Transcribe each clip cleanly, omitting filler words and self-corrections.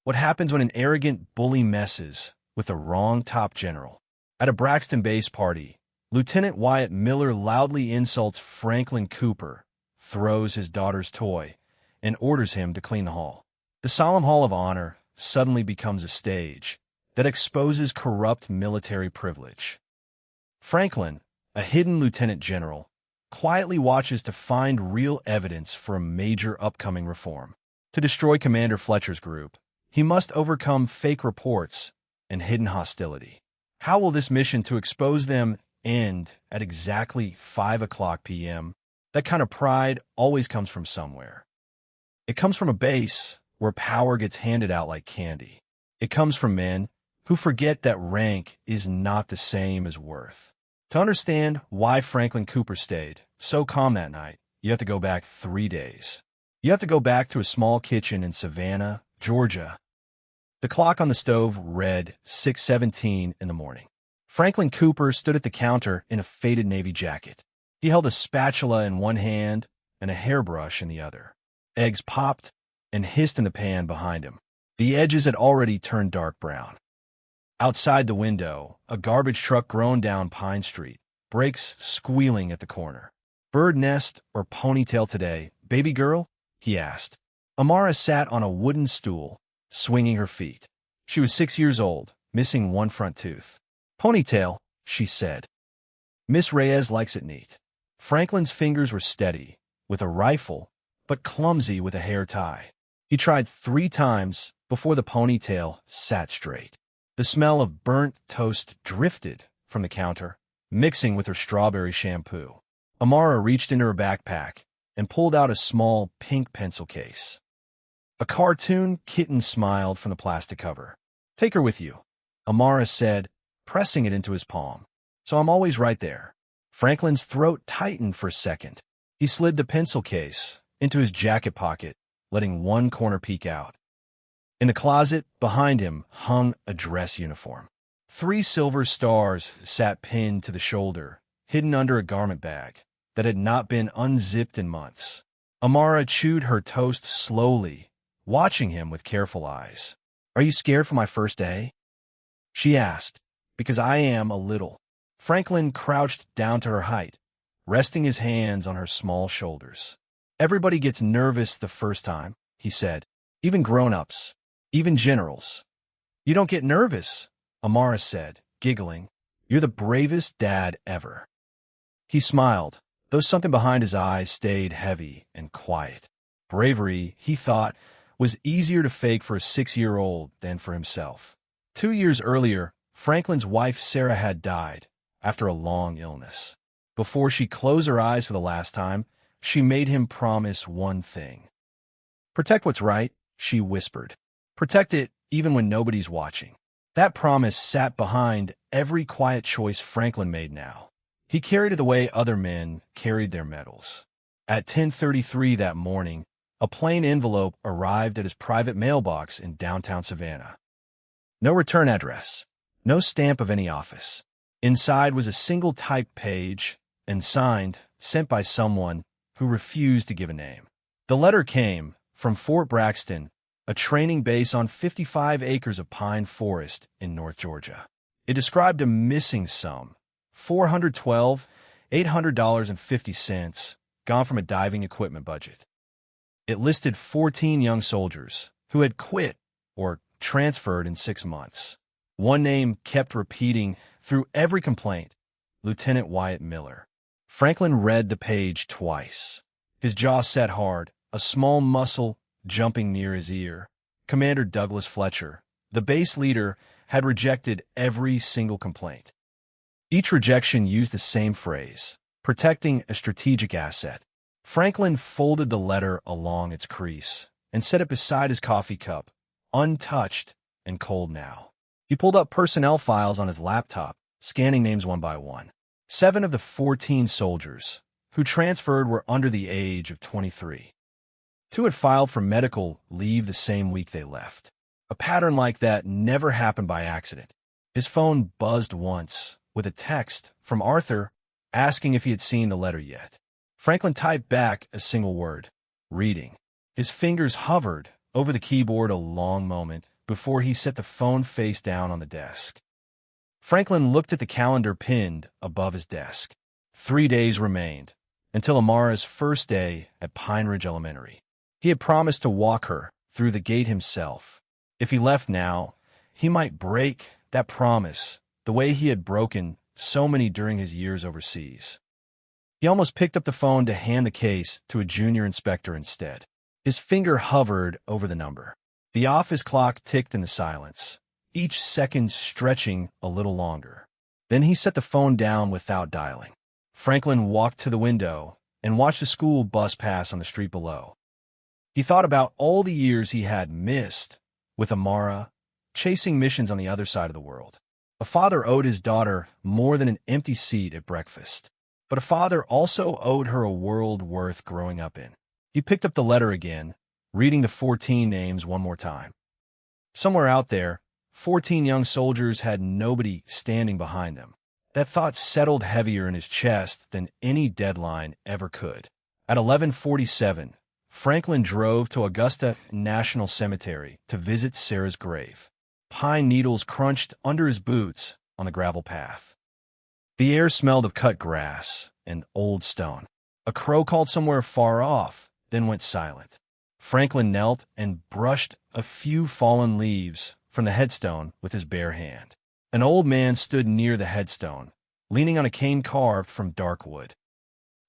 What happens when an arrogant bully messes with the wrong top general? At a Braxton Base party, Lieutenant Wyatt Miller loudly insults Franklin Cooper, throws his daughter's toy, and orders him to clean the hall. The solemn Hall of Honor suddenly becomes a stage that exposes corrupt military privilege. Franklin, a hidden lieutenant general, quietly watches to find real evidence for a major upcoming reform. To destroy Commander Fletcher's group, he must overcome fake reports and hidden hostility. How will this mission to expose them end at exactly 5 p.m.? That kind of pride always comes from somewhere. It comes from a base where power gets handed out like candy. It comes from men who forget that rank is not the same as worth. To understand why Franklin Cooper stayed so calm that night, you have to go back 3 days. You have to go back to a small kitchen in Savannah, Georgia. The clock on the stove read 6:17 in the morning. Franklin Cooper stood at the counter in a faded navy jacket. He held a spatula in one hand and a hairbrush in the other. Eggs popped and hissed in the pan behind him. The edges had already turned dark brown. Outside the window, a garbage truck groaned down Pine Street, brakes squealing at the corner. "Bird nest or ponytail today, baby girl?" he asked. Amara sat on a wooden stool, swinging her feet. She was 6 years old, missing one front tooth. "Ponytail," she said. "Miss Reyes likes it neat." Franklin's fingers were steady, with a rifle, but clumsy with a hair tie. He tried 3 times before the ponytail sat straight. The smell of burnt toast drifted from the counter, mixing with her strawberry shampoo. Amara reached into her backpack and pulled out a small pink pencil case. A cartoon kitten smiled from the plastic cover. "Take her with you," Amara said, pressing it into his palm. "So I'm always right there." Franklin's throat tightened for a second. He slid the pencil case into his jacket pocket, letting one corner peek out. In the closet behind him hung a dress uniform. 3 silver stars sat pinned to the shoulder, hidden under a garment bag that had not been unzipped in months. Amara chewed her toast slowly, watching him with careful eyes. "Are you scared for my first day?" she asked. "Because I am a little." Franklin crouched down to her height, resting his hands on her small shoulders. "Everybody gets nervous the first time," he said. "Even grown-ups. Even generals." "You don't get nervous," Amara said, giggling. "You're the bravest dad ever." He smiled, though something behind his eyes stayed heavy and quiet. Bravery, he thought, was easier to fake for a 6-year-old than for himself. 2 years earlier, Franklin's wife Sarah had died after a long illness. Before she closed her eyes for the last time, she made him promise one thing. "Protect what's right," she whispered. "Protect it even when nobody's watching." That promise sat behind every quiet choice Franklin made now. He carried it the way other men carried their medals. At 10:33 that morning, a plain envelope arrived at his private mailbox in downtown Savannah. No return address, no stamp of any office. Inside was a single typed page and signed, sent by someone who refused to give a name. The letter came from Fort Braxton, a training base on 55 acres of pine forest in North Georgia. It described a missing sum, $412,800.50, gone from a diving equipment budget. It listed 14 young soldiers who had quit or transferred in 6 months. One name kept repeating through every complaint: Lieutenant Wyatt Miller. Franklin read the page twice. His jaw set hard, a small muscle jumping near his ear. Commander Douglas Fletcher, the base leader, had rejected every single complaint. Each rejection used the same phrase: protecting a strategic asset. Franklin folded the letter along its crease and set it beside his coffee cup, untouched and cold now. He pulled up personnel files on his laptop, scanning names one by one. 7 of the 14 soldiers who transferred were under the age of 23. 2 had filed for medical leave the same week they left. A pattern like that never happened by accident. His phone buzzed once with a text from Arthur asking if he had seen the letter yet. Franklin typed back a single word: reading. His fingers hovered over the keyboard a long moment before he set the phone face down on the desk. Franklin looked at the calendar pinned above his desk. 3 days remained, until Amara's first day at Pine Ridge Elementary. He had promised to walk her through the gate himself. If he left now, he might break that promise the way he had broken so many during his years overseas. He almost picked up the phone to hand the case to a junior inspector instead. His finger hovered over the number. The office clock ticked in the silence, each second stretching a little longer. Then he set the phone down without dialing. Franklin walked to the window and watched the school bus pass on the street below. He thought about all the years he had missed with Amara, chasing missions on the other side of the world. A father owed his daughter more than an empty seat at breakfast, but a father also owed her a world worth growing up in. He picked up the letter again, reading the 14 names one more time. Somewhere out there, 14 young soldiers had nobody standing behind them. That thought settled heavier in his chest than any deadline ever could. At 11:47, Franklin drove to Augusta National Cemetery to visit Sarah's grave. Pine needles crunched under his boots on the gravel path. The air smelled of cut grass and old stone. A crow called somewhere far off, then went silent. Franklin knelt and brushed a few fallen leaves from the headstone with his bare hand. An old man stood near the headstone, leaning on a cane carved from dark wood.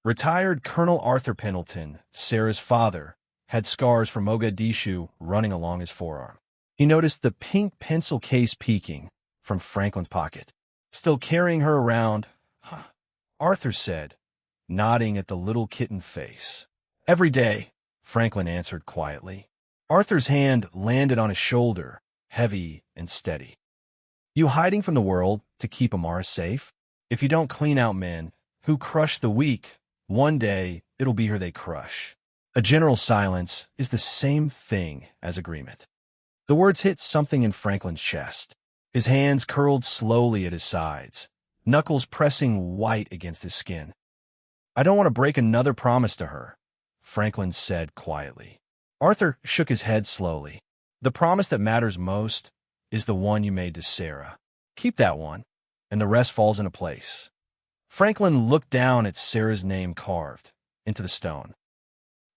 Retired Colonel Arthur Pendleton, Sarah's father, had scars from Mogadishu running along his forearm. He noticed the pink pencil case peeking from Franklin's pocket. Still carrying her around, Arthur said, nodding at the little kitten face. Every day, Franklin answered quietly. Arthur's hand landed on his shoulder, heavy and steady. You hiding from the world to keep Amara safe? If you don't clean out men who crush the weak, one day it'll be her they crush. A general silence is the same thing as agreement. The words hit something in Franklin's chest. His hands curled slowly at his sides, knuckles pressing white against his skin. I don't want to break another promise to her, Franklin said quietly. Arthur shook his head slowly. The promise that matters most is the one you made to Sarah. Keep that one, and the rest falls into place. Franklin looked down at Sarah's name carved into the stone.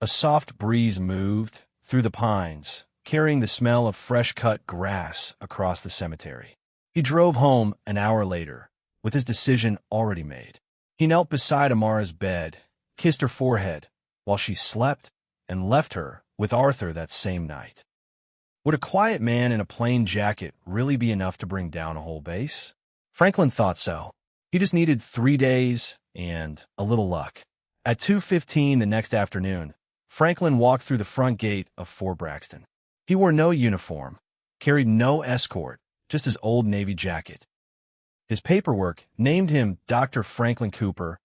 A soft breeze moved through the pines, carrying the smell of fresh-cut grass across the cemetery. He drove home an hour later, with his decision already made. He knelt beside Amara's bed, kissed her forehead, while she slept, and left her with Arthur that same night. Would a quiet man in a plain jacket really be enough to bring down a whole base? Franklin thought so. He just needed 3 days and a little luck. At 2:15 the next afternoon, Franklin walked through the front gate of Fort Braxton. He wore no uniform, carried no escort, just his old Navy jacket. His paperwork named him Dr. Franklin Cooper,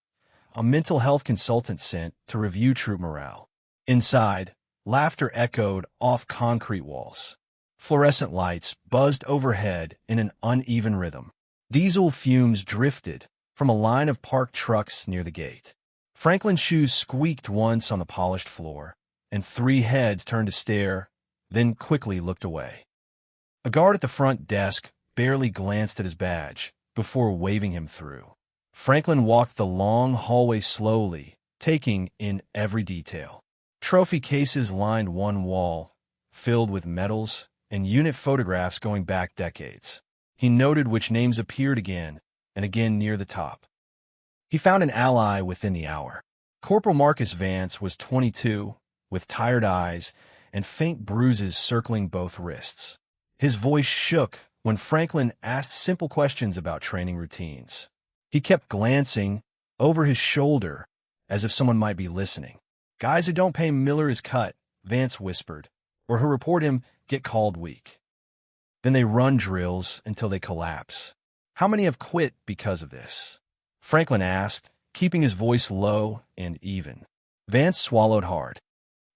a mental health consultant sent to review troop morale. Inside, laughter echoed off concrete walls. Fluorescent lights buzzed overhead in an uneven rhythm. Diesel fumes drifted from a line of parked trucks near the gate. Franklin's shoes squeaked once on the polished floor, and 3 heads turned to stare, then quickly looked away. A guard at the front desk barely glanced at his badge before waving him through. Franklin walked the long hallway slowly, taking in every detail. Trophy cases lined one wall, filled with medals and unit photographs going back decades. He noted which names appeared again and again near the top. He found an ally within the hour. Corporal Marcus Vance was 22, with tired eyes and faint bruises circling both wrists. His voice shook when Franklin asked simple questions about training routines. He kept glancing over his shoulder as if someone might be listening. Guys who don't pay Miller his cut, Vance whispered, or who report him get called weak. Then they run drills until they collapse. How many have quit because of this? Franklin asked, keeping his voice low and even. Vance swallowed hard.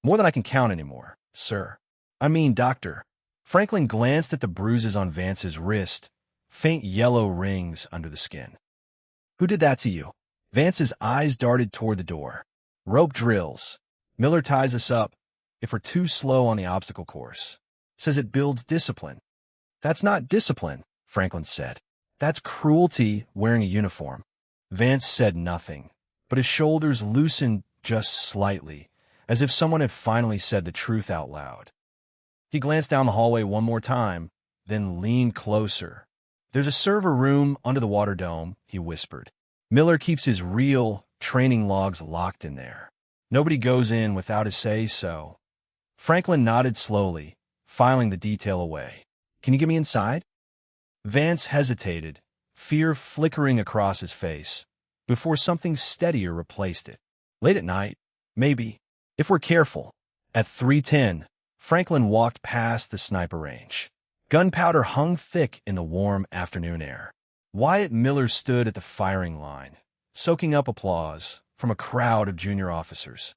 More than I can count anymore, sir. I mean, doctor. Franklin glanced at the bruises on Vance's wrist, faint yellow rings under the skin. Who did that to you? Vance's eyes darted toward the door. Rope drills. Miller ties us up if we're too slow on the obstacle course. Says it builds discipline. "That's not discipline," Franklin said. "That's cruelty wearing a uniform." Vance said nothing, but his shoulders loosened just slightly, as if someone had finally said the truth out loud. He glanced down the hallway one more time, then leaned closer. "There's a server room under the water dome," he whispered. "Miller keeps his real training logs locked in there. Nobody goes in without a say-so." Franklin nodded slowly, filing the detail away. "Can you get me inside?" Vance hesitated, fear flickering across his face, before something steadier replaced it. "Late at night, maybe, if we're careful." At 3:10, Franklin walked past the sniper range. Gunpowder hung thick in the warm afternoon air. Wyatt Miller stood at the firing line, soaking up applause from a crowd of junior officers.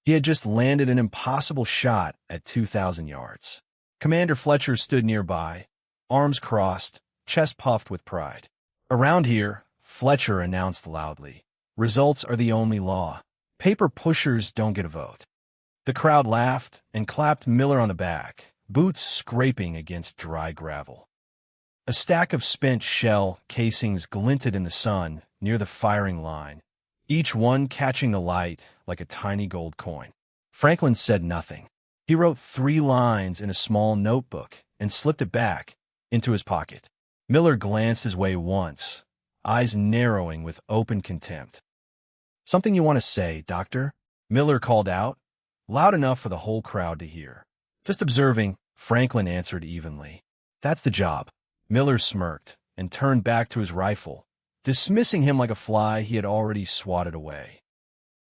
He had just landed an impossible shot at 2,000 yards. Commander Fletcher stood nearby, arms crossed, chest puffed with pride. "Around here," Fletcher announced loudly, "results are the only law. Paper pushers don't get a vote." The crowd laughed and clapped Miller on the back, boots scraping against dry gravel. A stack of spent shell casings glinted in the sun near the firing line, each one catching the light like a tiny gold coin. Franklin said nothing. He wrote 3 lines in a small notebook and slipped it back into his pocket. Miller glanced his way once, eyes narrowing with open contempt. "Something you want to say, Doctor?" Miller called out, loud enough for the whole crowd to hear. "Just observing," Franklin answered evenly. "That's the job." Miller smirked and turned back to his rifle, dismissing him like a fly he had already swatted away.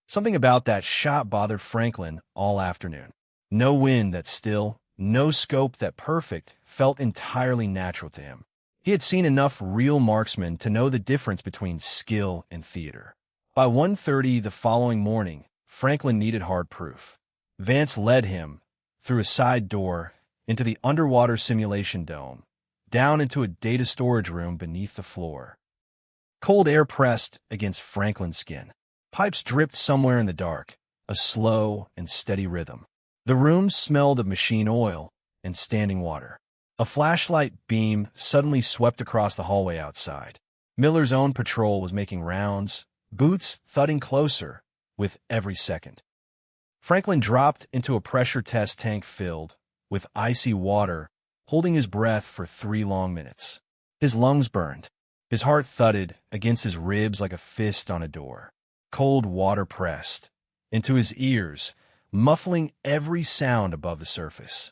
Something about that shot bothered Franklin all afternoon. No wind that still, no scope that perfect, felt entirely natural to him. He had seen enough real marksmen to know the difference between skill and theater. By 1:30 the following morning, Franklin needed hard proof. Vance led him, through a side door, into the underwater simulation dome, down into a data storage room beneath the floor. Cold air pressed against Franklin's skin. Pipes dripped somewhere in the dark, a slow and steady rhythm. The room smelled of machine oil and standing water. A flashlight beam suddenly swept across the hallway outside. Miller's own patrol was making rounds, boots thudding closer with every second. Franklin dropped into a pressure test tank filled with icy water, holding his breath for 3 long minutes. His lungs burned. His heart thudded against his ribs like a fist on a door. Cold water pressed into his ears, muffling every sound above the surface.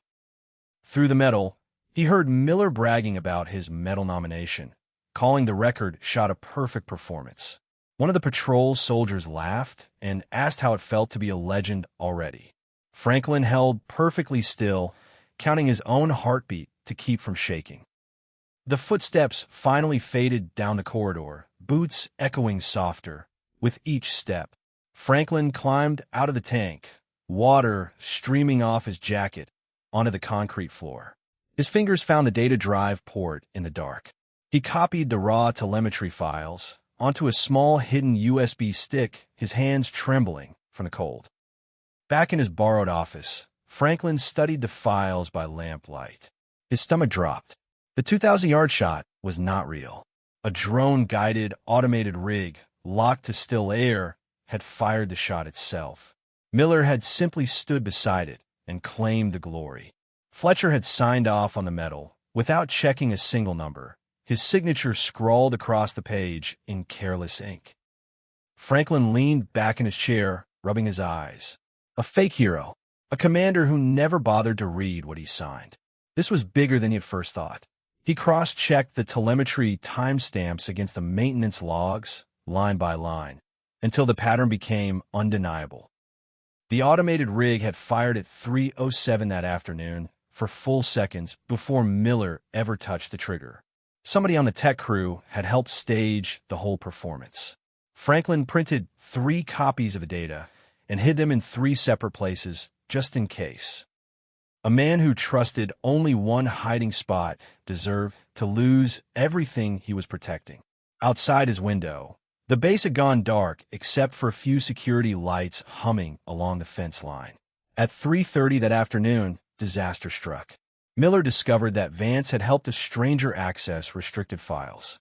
Through the metal, he heard Miller bragging about his medal nomination, calling the record shot a perfect performance. One of the patrol soldiers laughed and asked how it felt to be a legend already. Franklin held perfectly still, counting his own heartbeat to keep from shaking. The footsteps finally faded down the corridor, boots echoing softer with each step. Franklin climbed out of the tank, water streaming off his jacket onto the concrete floor. His fingers found the data drive port in the dark. He copied the raw telemetry files onto a small hidden USB stick, his hands trembling from the cold. Back in his borrowed office, Franklin studied the files by lamplight. His stomach dropped. The 2,000-yard shot was not real. A drone-guided, automated rig, locked to still air, had fired the shot itself. Miller had simply stood beside it and claimed the glory. Fletcher had signed off on the medal without checking a single number, his signature scrawled across the page in careless ink. Franklin leaned back in his chair, rubbing his eyes. A fake hero, a commander who never bothered to read what he signed. This was bigger than he had first thought. He cross-checked the telemetry timestamps against the maintenance logs, line by line, until the pattern became undeniable. The automated rig had fired at 3:07 that afternoon, for full seconds before Miller ever touched the trigger. Somebody on the tech crew had helped stage the whole performance. Franklin printed 3 copies of the data and hid them in 3 separate places, just in case. A man who trusted only one hiding spot deserved to lose everything he was protecting. Outside his window, the base had gone dark except for a few security lights humming along the fence line. At 3:30 that afternoon, disaster struck. Miller discovered that Vance had helped a stranger access restricted files.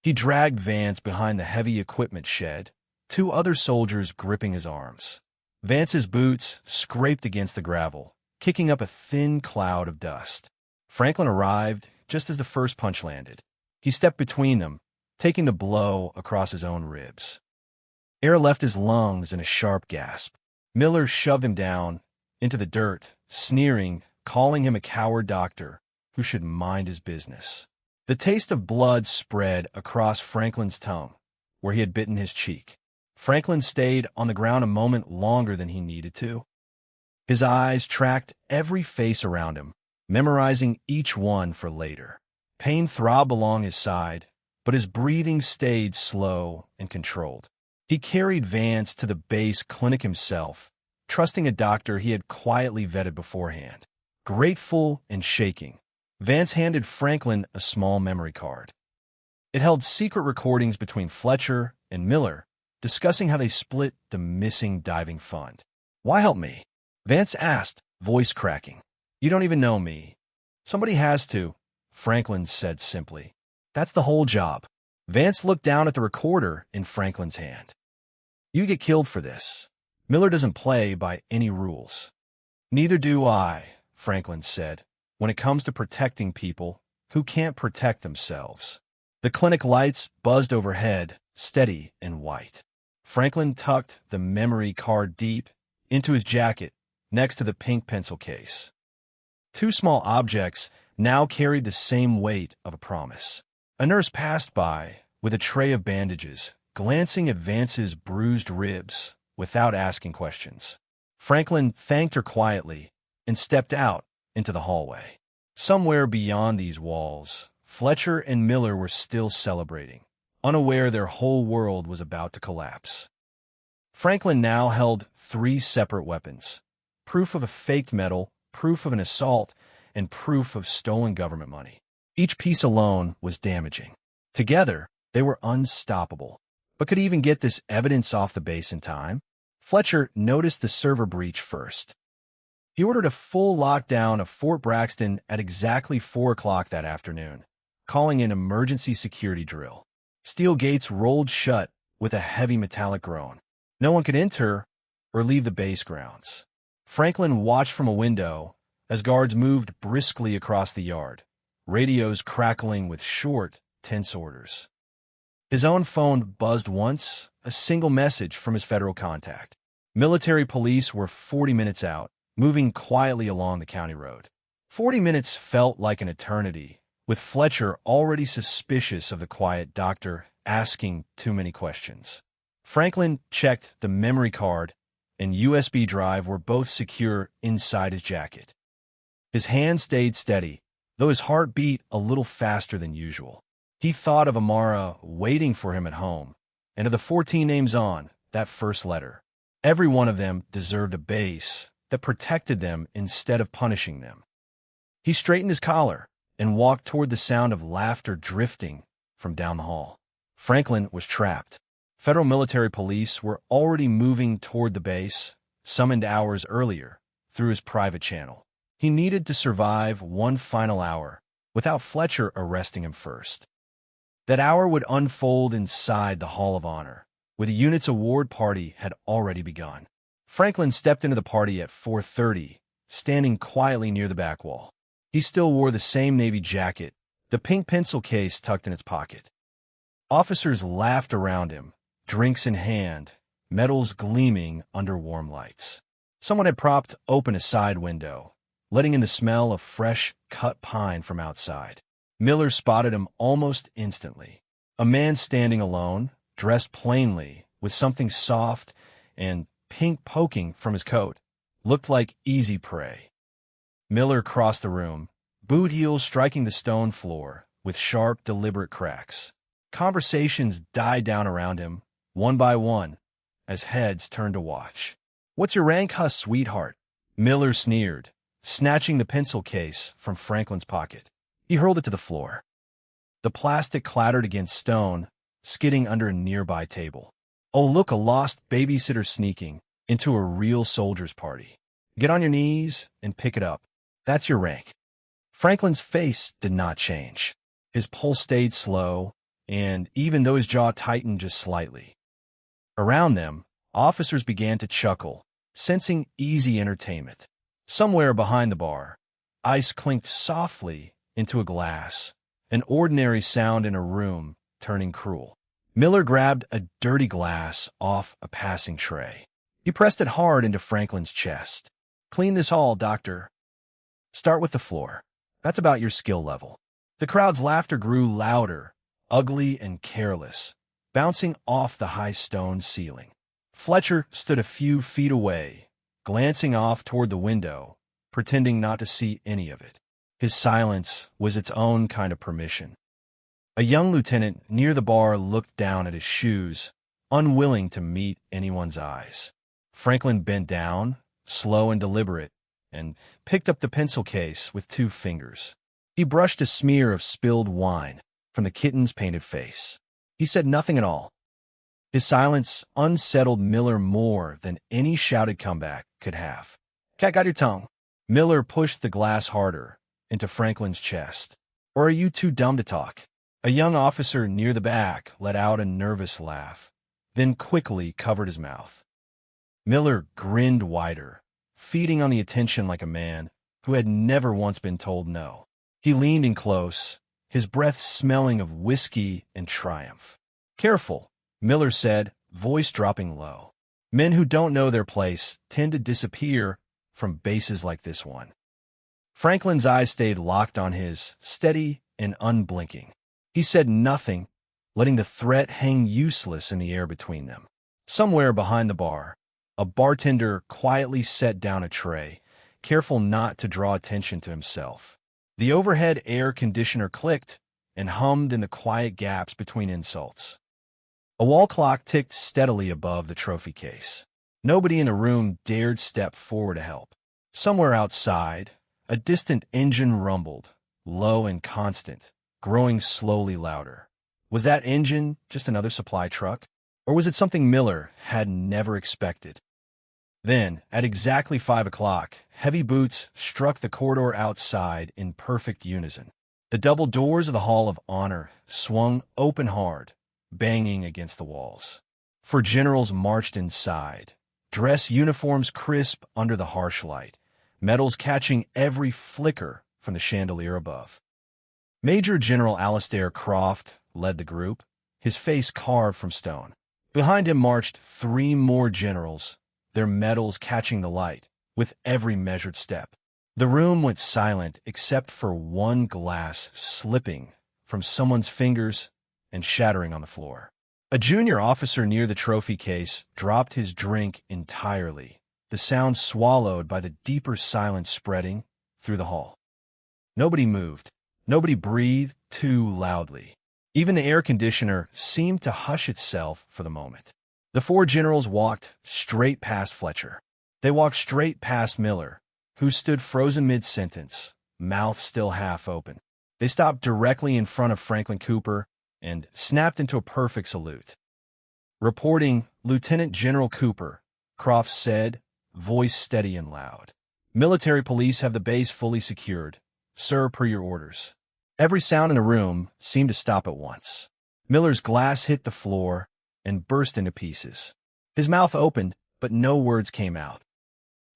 He dragged Vance behind the heavy equipment shed, two other soldiers gripping his arms. Vance's boots scraped against the gravel, kicking up a thin cloud of dust. Franklin arrived just as the first punch landed. He stepped between them, taking the blow across his own ribs. Air left his lungs in a sharp gasp. Miller shoved him down into the dirt, sneering, calling him a coward doctor who should mind his business. The taste of blood spread across Franklin's tongue, where he had bitten his cheek. Franklin stayed on the ground a moment longer than he needed to. His eyes tracked every face around him, memorizing each one for later. Pain throbbed along his side, but his breathing stayed slow and controlled. He carried Vance to the base clinic himself, trusting a doctor he had quietly vetted beforehand. Grateful and shaking, Vance handed Franklin a small memory card. It held secret recordings between Fletcher and Miller, discussing how they split the missing diving fund. "Why help me?" Vance asked, voice cracking. "You don't even know me." "Somebody has to," Franklin said simply. "That's the whole job." Vance looked down at the recorder in Franklin's hand. "You get killed for this. Miller doesn't play by any rules." "Neither do I," Franklin said, "when it comes to protecting people who can't protect themselves." The clinic lights buzzed overhead, steady and white. Franklin tucked the memory card deep into his jacket next to the pink pencil case. Two small objects now carried the same weight of a promise. A nurse passed by with a tray of bandages, glancing at Vance's bruised ribs without asking questions. Franklin thanked her quietly and stepped out into the hallway. Somewhere beyond these walls, Fletcher and Miller were still celebrating, unaware their whole world was about to collapse. Franklin now held 3 separate weapons: proof of a faked medal, proof of an assault, and proof of stolen government money. Each piece alone was damaging. Together, they were unstoppable. But could he even get this evidence off the base in time? Fletcher noticed the server breach first. He ordered a full lockdown of Fort Braxton at exactly 4 o'clock that afternoon, calling an emergency security drill. Steel gates rolled shut with a heavy metallic groan. No one could enter or leave the base grounds. Franklin watched from a window as guards moved briskly across the yard, radios crackling with short, tense orders. His own phone buzzed once, a single message from his federal contact. Military police were 40 minutes out, moving quietly along the county road. 40 minutes felt like an eternity, with Fletcher already suspicious of the quiet doctor asking too many questions. Franklin checked the memory card and USB drive were both secure inside his jacket. His hand stayed steady, though his heart beat a little faster than usual. He thought of Amara waiting for him at home, and of the 14 names on that first letter. Every one of them deserved a base that protected them instead of punishing them. He straightened his collar and walked toward the sound of laughter drifting from down the hall. Franklin was trapped. Federal military police were already moving toward the base, summoned hours earlier, through his private channel. He needed to survive one final hour without Fletcher arresting him first. That hour would unfold inside the Hall of Honor, where the unit's award party had already begun. Franklin stepped into the party at 4:30, standing quietly near the back wall. He still wore the same navy jacket, the pink pencil case tucked in its pocket. Officers laughed around him, drinks in hand, medals gleaming under warm lights. Someone had propped open a side window, letting in the smell of fresh, cut pine from outside. Miller spotted him almost instantly. A man standing alone, dressed plainly, with something soft and pink poking from his coat, looked like easy prey. Miller crossed the room, boot heels striking the stone floor with sharp, deliberate cracks. Conversations died down around him, one by one, as heads turned to watch. "What's your rank, huh, sweetheart?" Miller sneered, snatching the pencil case from Franklin's pocket. He hurled it to the floor. The plastic clattered against stone, skidding under a nearby table. "Oh, look, a lost babysitter sneaking into a real soldier's party. Get on your knees and pick it up. That's your rank." Franklin's face did not change. His pulse stayed slow, and even though his jaw tightened just slightly. Around them, officers began to chuckle, sensing easy entertainment. Somewhere behind the bar, ice clinked softly into a glass, an ordinary sound in a room turning cruel. Miller grabbed a dirty glass off a passing tray. He pressed it hard into Franklin's chest. "Clean this hall, doctor. Start with the floor. That's about your skill level." The crowd's laughter grew louder, ugly and careless, bouncing off the high stone ceiling. Fletcher stood a few feet away, glancing off toward the window, pretending not to see any of it. His silence was its own kind of permission. A young lieutenant near the bar looked down at his shoes, unwilling to meet anyone's eyes. Franklin bent down, slow and deliberate, and picked up the pencil case with 2 fingers. He brushed a smear of spilled wine from the kitten's painted face. He said nothing at all. His silence unsettled Miller more than any shouted comeback could have. "Cat got your tongue." Miller pushed the glass harder into Franklin's chest. "Or are you too dumb to talk?" A young officer near the back let out a nervous laugh, then quickly covered his mouth. Miller grinned wider, feeding on the attention like a man who had never once been told no. He leaned in close, his breath smelling of whiskey and triumph. "Careful," Miller said, voice dropping low. "Men who don't know their place tend to disappear from bases like this one." Franklin's eyes stayed locked on his, steady and unblinking. He said nothing, letting the threat hang useless in the air between them. Somewhere behind the bar, a bartender quietly set down a tray, careful not to draw attention to himself. The overhead air conditioner clicked and hummed in the quiet gaps between insults. A wall clock ticked steadily above the trophy case. Nobody in the room dared step forward to help. Somewhere outside, a distant engine rumbled, low and constant, growing slowly louder. Was that engine just another supply truck? Or was it something Miller had never expected? Then, at exactly 5 o'clock, heavy boots struck the corridor outside in perfect unison. The double doors of the Hall of Honor swung open hard, banging against the walls. 4 generals marched inside, dress uniforms crisp under the harsh light, medals catching every flicker from the chandelier above. Major General Alistair Croft led the group, his face carved from stone. Behind him marched 3 more generals, their medals catching the light with every measured step. The room went silent except for one glass slipping from someone's fingers and shattering on the floor. A junior officer near the trophy case dropped his drink entirely, the sound swallowed by the deeper silence spreading through the hall. Nobody moved. Nobody breathed too loudly. Even the air conditioner seemed to hush itself for the moment. The 4 generals walked straight past Fletcher. They walked straight past Miller, who stood frozen mid-sentence, mouth still half open. They stopped directly in front of Franklin Cooper and snapped into a perfect salute. "Reporting, Lieutenant General Cooper," Croft said, voice steady and loud. "Military police have the base fully secured. Sir, per your orders." Every sound in the room seemed to stop at once. Miller's glass hit the floor and burst into pieces. His mouth opened, but no words came out.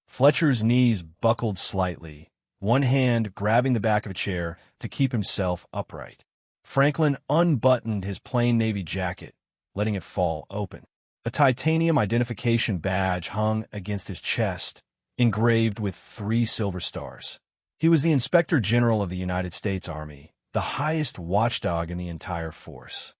Fletcher's knees buckled slightly, one hand grabbing the back of a chair to keep himself upright. Franklin unbuttoned his plain navy jacket, letting it fall open. A titanium identification badge hung against his chest, engraved with 3 silver stars. He was the Inspector General of the United States Army, the highest watchdog in the entire force.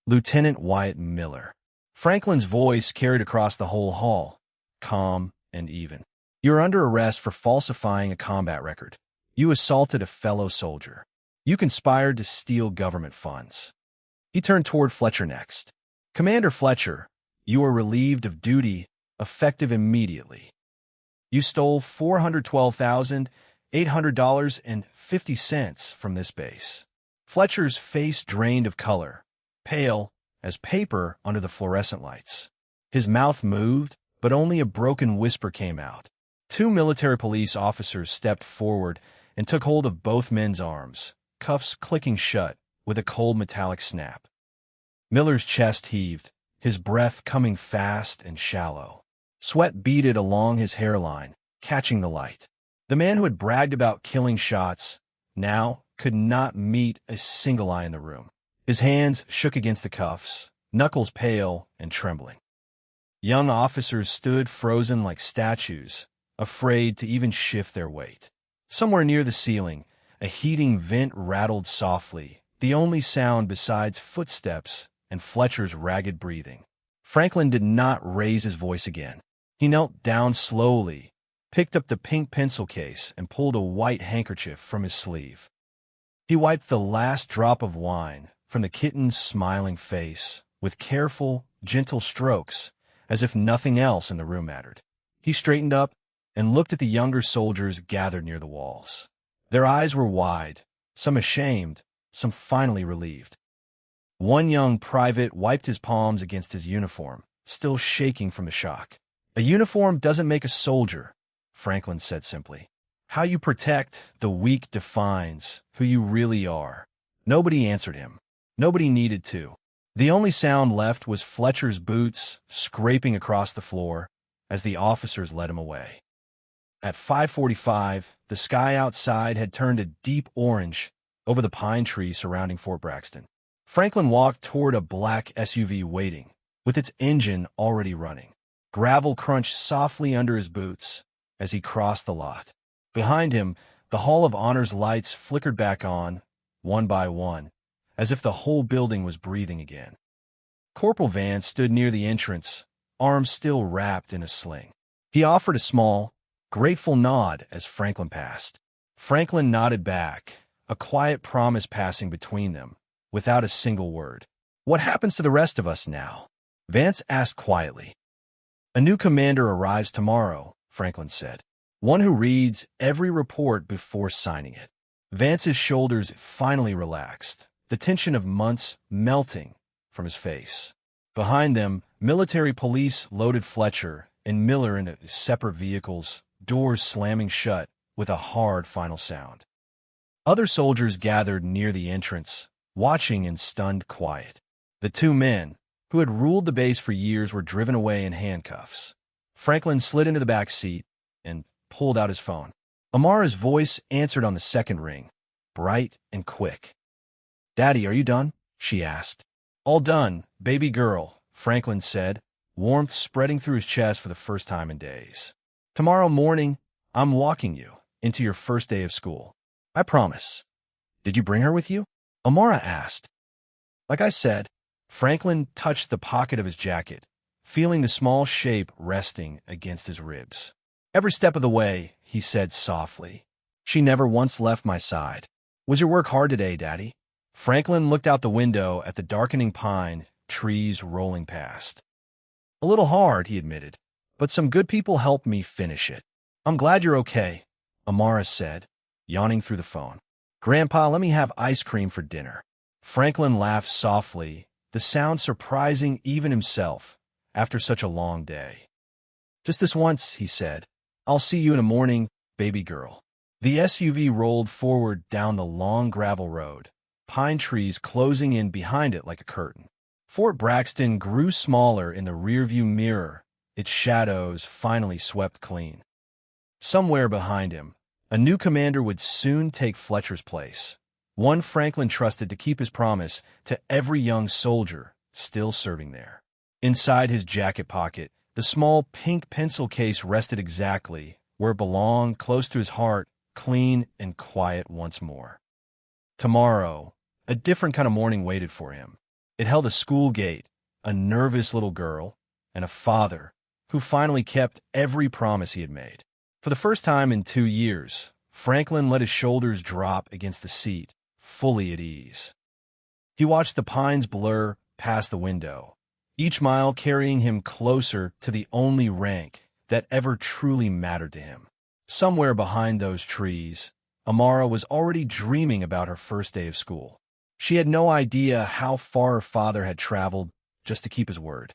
Lieutenant Wyatt Miller. Franklin's voice carried across the whole hall, calm and even. "You are under arrest for falsifying a combat record. You assaulted a fellow soldier. You conspired to steal government funds." He turned toward Fletcher next. "Commander Fletcher, you are relieved of duty, effective immediately. You stole $412,800.50 from this base." Fletcher's face drained of color, pale as paper under the fluorescent lights. His mouth moved, but only a broken whisper came out. 2 military police officers stepped forward and took hold of both men's arms, cuffs clicking shut with a cold metallic snap. Miller's chest heaved, his breath coming fast and shallow. Sweat beaded along his hairline, catching the light. The man who had bragged about killing shots now could not meet a single eye in the room. His hands shook against the cuffs, knuckles pale and trembling. Young officers stood frozen like statues, afraid to even shift their weight. Somewhere near the ceiling, a heating vent rattled softly, the only sound besides footsteps and Fletcher's ragged breathing. Franklin did not raise his voice again. He knelt down slowly, picked up the pink pencil case, and pulled a white handkerchief from his sleeve. He wiped the last drop of wine from the kitten's smiling face with careful, gentle strokes, as if nothing else in the room mattered. He straightened up and looked at the younger soldiers gathered near the walls. Their eyes were wide, some ashamed, some finally relieved. One young private wiped his palms against his uniform, still shaking from the shock. "A uniform doesn't make a soldier," Franklin said simply. "How you protect the weak defines who you really are." Nobody answered him. Nobody needed to. The only sound left was Fletcher's boots scraping across the floor as the officers led him away. At 5:45, the sky outside had turned a deep orange over the pine trees surrounding Fort Braxton. Franklin walked toward a black SUV waiting, with its engine already running. Gravel crunched softly under his boots as he crossed the lot. Behind him, the Hall of Honor's lights flickered back on, one by one, as if the whole building was breathing again. Corporal Vance stood near the entrance, arms still wrapped in a sling. He offered a small, grateful nod as Franklin passed. Franklin nodded back, a quiet promise passing between them, without a single word. "What happens to the rest of us now?" Vance asked quietly. "A new commander arrives tomorrow," Franklin said. "One who reads every report before signing it." Vance's shoulders finally relaxed, the tension of months melting from his face. Behind them, military police loaded Fletcher and Miller into separate vehicles, doors slamming shut with a hard final sound. Other soldiers gathered near the entrance, watching in stunned quiet. The two men, who had ruled the base for years, were driven away in handcuffs. Franklin slid into the back seat and pulled out his phone. Amara's voice answered on the second ring, bright and quick. "Daddy, are you done?" she asked. "All done, baby girl," Franklin said, warmth spreading through his chest for the first time in days. "Tomorrow morning, I'm walking you into your first day of school. I promise." "Did you bring her with you?" Amara asked. "Like I said." Franklin touched the pocket of his jacket, feeling the small shape resting against his ribs. "Every step of the way," he said softly. "She never once left my side." "Was your work hard today, Daddy?" Franklin looked out the window at the darkening pine trees rolling past. "A little hard," he admitted, "but some good people helped me finish it." "I'm glad you're okay," Amara said, yawning through the phone. "Grandpa, let me have ice cream for dinner." Franklin laughed softly, the sound surprising even himself after such a long day. "Just this once," he said. "I'll see you in the morning, baby girl." The SUV rolled forward down the long gravel road, pine trees closing in behind it like a curtain. Fort Braxton grew smaller in the rearview mirror, its shadows finally swept clean. Somewhere behind him, a new commander would soon take Fletcher's place, one Franklin trusted to keep his promise to every young soldier still serving there. Inside his jacket pocket, the small pink pencil case rested exactly where it belonged, close to his heart, clean and quiet once more. Tomorrow, a different kind of morning waited for him. It held a school gate, a nervous little girl, and a father who finally kept every promise he had made. For the first time in 2 years, Franklin let his shoulders drop against the seat, fully at ease. He watched the pines blur past the window, each mile carrying him closer to the only rank that ever truly mattered to him. Somewhere behind those trees, Amara was already dreaming about her first day of school. She had no idea how far her father had traveled just to keep his word.